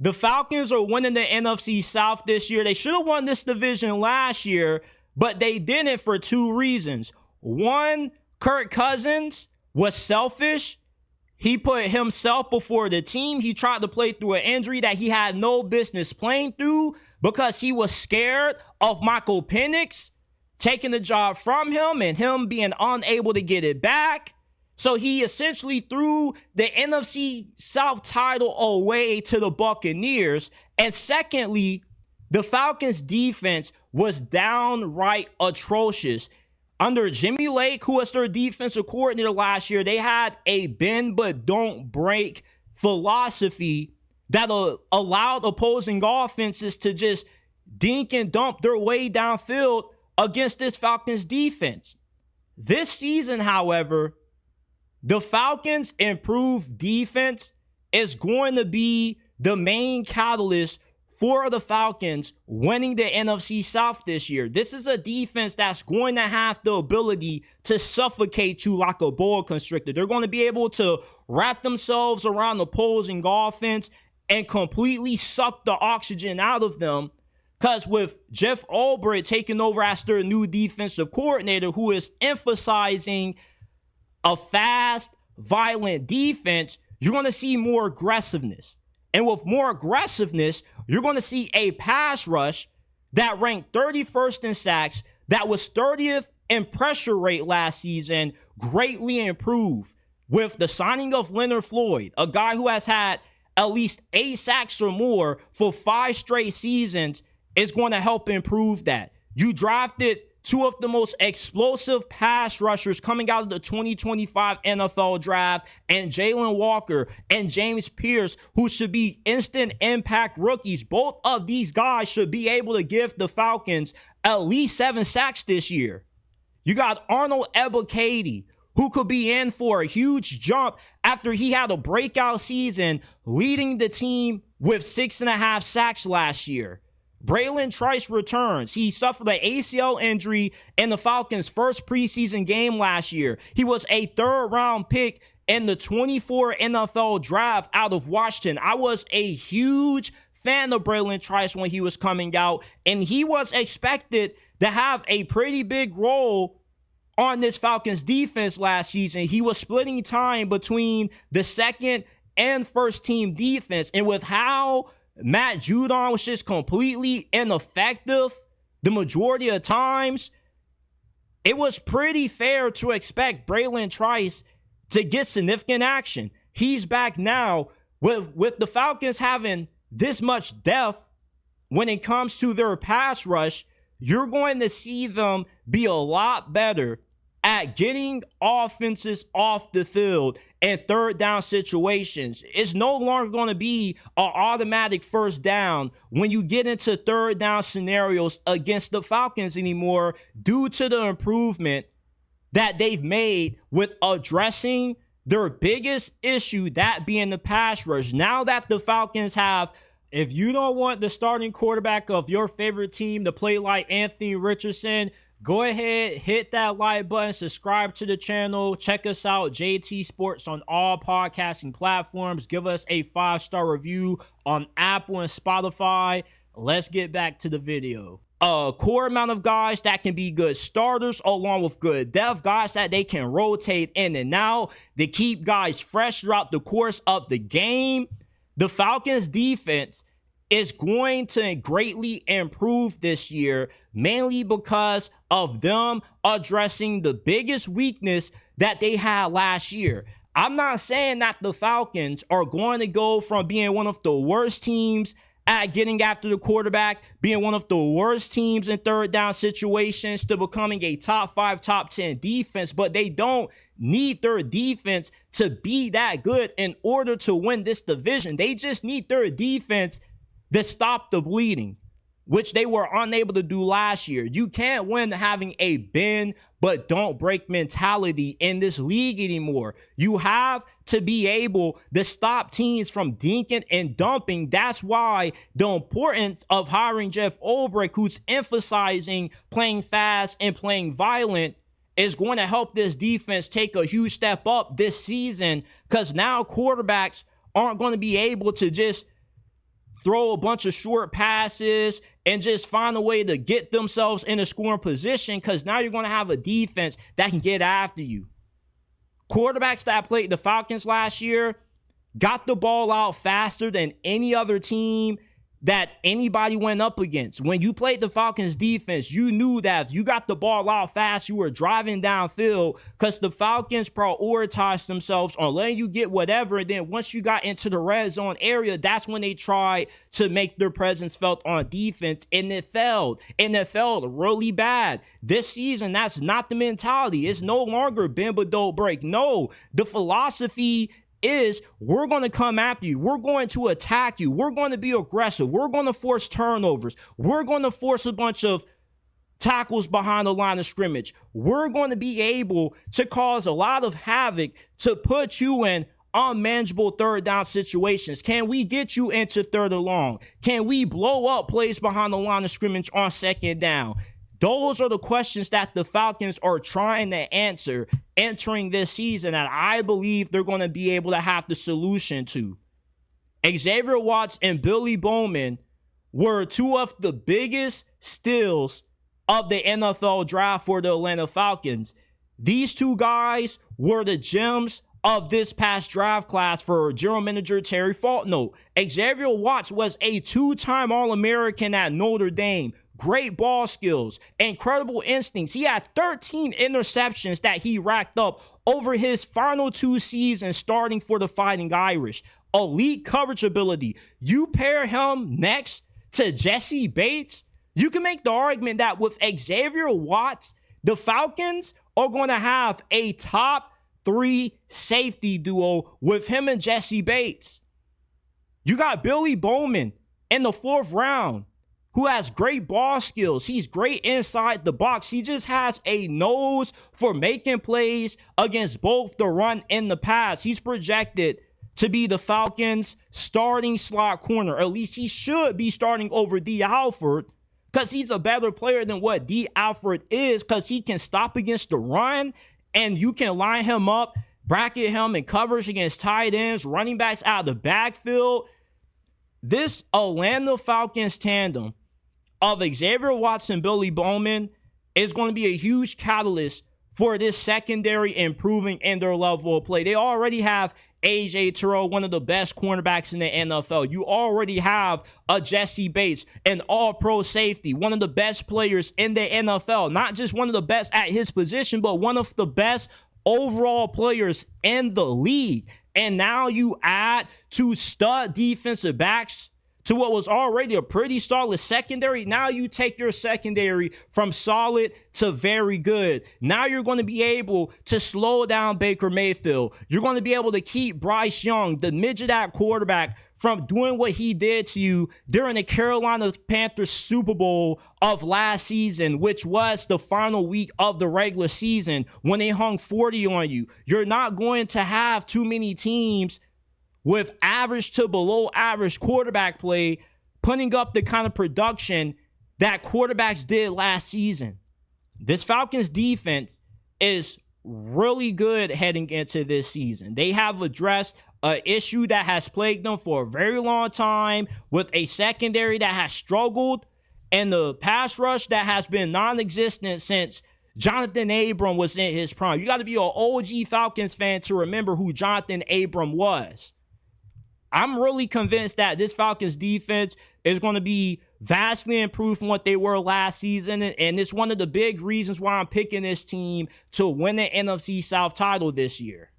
The Falcons are winning the NFC South this year. They should have won this division last year, but they didn't for two reasons. One, Kirk Cousins was selfish. He put himself before the team. He tried to play through an injury that he had no business playing through because he was scared of Michael Penix taking the job from him and him being unable to get it back. So he essentially threw the NFC South title away to the Buccaneers. And secondly, the Falcons defense was downright atrocious. Under Jimmy Lake, who was their defensive coordinator last year, they had a bend but don't break philosophy that allowed opposing offenses to just dink and dump their way downfield against this Falcons defense. This season, however, the Falcons' improved defense is going to be the main catalyst for the Falcons winning the NFC South this year. This is a defense that's going to have the ability to suffocate you like a boa constrictor. They're going to be able to wrap themselves around the opposing offense and completely suck the oxygen out of them. Because with Jeff Ulbrich taking over as their new defensive coordinator, who is emphasizing a fast, violent defense, you're going to see more aggressiveness. And with more aggressiveness, you're going to see a pass rush that ranked 31st in sacks, that was 30th in pressure rate last season, greatly improved with the signing of Leonard Floyd, a guy who has had at least 8 sacks or more for 5 straight seasons, is going to help improve that. You drafted 2 of the most explosive pass rushers coming out of the 2025 NFL draft, and Jalen Walker and James Pearce, who should be instant impact rookies. Both of these guys should be able to give the Falcons at least 7 sacks this year. You got Arnold Ebiketie, who could be in for a huge jump after he had a breakout season leading the team with 6.5 sacks last year. Braylon Trice returns. He suffered an ACL injury in the Falcons' first preseason game last year. He was a 3rd-round pick in the 24 NFL draft out of Washington. I was a huge fan of Braylon Trice when he was coming out, and he was expected to have a pretty big role on this Falcons defense last season. He was splitting time between the second and first team defense, and with how Matt Judon was just completely ineffective the majority of times, it was pretty fair to expect Braylon Trice to get significant action. He's back now. With the Falcons having this much depth when it comes to their pass rush, you're going to see them be a lot better at getting offenses off the field in 3rd down situations. It's no longer going to be an automatic 1st down when you get into 3rd down scenarios against the Falcons anymore, due to the improvement that they've made with addressing their biggest issue, that being the pass rush. Now that the Falcons have, if you don't want the starting quarterback of your favorite team to play like Anthony Richardson, go ahead, hit that like button, subscribe to the channel, check us out, JT Sports, on all podcasting platforms. Give us a 5-star review on Apple and Spotify. Let's get back to the video. A core amount of guys that can be good starters along with good depth, guys that they can rotate in and out to keep guys fresh throughout the course of the game. The Falcons defense is going to greatly improve this year, mainly because of them addressing the biggest weakness that they had last year. I'm not saying that the Falcons are going to go from being one of the worst teams at getting after the quarterback, being one of the worst teams in 3rd down situations, to becoming a top 5, top 10 defense, but they don't need their defense to be that good in order to win this division. They just need their defense to stop the bleeding, which they were unable to do last year. You can't win having a bend but don't break mentality in this league anymore. You have to be able to stop teams from dinking and dumping. That's why the importance of hiring Jeff Ulbrich, who's emphasizing playing fast and playing violent, is going to help this defense take a huge step up this season, because now quarterbacks aren't going to be able to just throw a bunch of short passes, and just find a way to get themselves in a scoring position, because now you're going to have a defense that can get after you. Quarterbacks that played the Falcons last year got the ball out faster than any other team that anybody went up against. When you played the Falcons defense, you knew that if you got the ball out fast, you were driving downfield, because the Falcons prioritized themselves on letting you get whatever. And then once you got into the red zone area, that's when they tried to make their presence felt on defense, and it failed. And it failed really bad. This season, that's not the mentality. It's no longer bend but don't break. No, the philosophy is we're going to come after you. We're going to attack you. We're going to be aggressive. We're going to force turnovers. We're going to force a bunch of tackles behind the line of scrimmage. We're going to be able to cause a lot of havoc to put you in unmanageable third down situations. Can we get you into third and long? Can we blow up plays behind the line of scrimmage on second down? Those are the questions that the Falcons are trying to answer entering this season, that I believe they're going to be able to have the solution to. Xavier Watts and Billy Bowman were two of the biggest steals of the NFL draft for the Atlanta Falcons. These two guys were the gems of this past draft class for general manager Terry Fontenot. Xavier Watts was a two-time All-American at Notre Dame. Great ball skills, incredible instincts. He had 13 interceptions that he racked up over his final 2 seasons starting for the Fighting Irish. Elite coverage ability. You pair him next to Jesse Bates, you can make the argument that with Xavier Watts, the Falcons are going to have a top 3 safety duo with him and Jesse Bates. You got Billy Bowman in the 4th round, who has great ball skills. He's great inside the box. He just has a nose for making plays against both the run and the pass. He's projected to be the Falcons' starting slot corner. At least he should be starting over D. Alford, because he's a better player than what D. Alford is, because he can stop against the run, and you can line him up, bracket him in coverage against tight ends, running backs out of the backfield. This Atlanta Falcons tandem of Xavier Watts and Billy Bowman is going to be a huge catalyst for this secondary improving in their level of play. They already have A.J. Terrell, one of the best cornerbacks in the NFL. You already have a Jesse Bates, an all-pro safety, one of the best players in the NFL. Not just one of the best at his position, but one of the best overall players in the league. And now you add 2 stud defensive backs to what was already a pretty solid secondary. Now you take your secondary from solid to very good. Now you're going to be able to slow down Baker Mayfield. You're going to be able to keep Bryce Young, the midget at quarterback, from doing what he did to you during the Carolina Panthers Super Bowl of last season, which was the final week of the regular season when they hung 40 on you. You're not going to have too many teams with average to below average quarterback play putting up the kind of production that quarterbacks did last season. This Falcons defense is really good heading into this season. They have addressed an issue that has plagued them for a very long time, with a secondary that has struggled and the pass rush that has been non-existent since Jonathan Abram was in his prime. You got to be an OG Falcons fan to remember who Jonathan Abram was. I'm really convinced that this Falcons defense is going to be vastly improved from what they were last season. And it's one of the big reasons why I'm picking this team to win the NFC South title this year.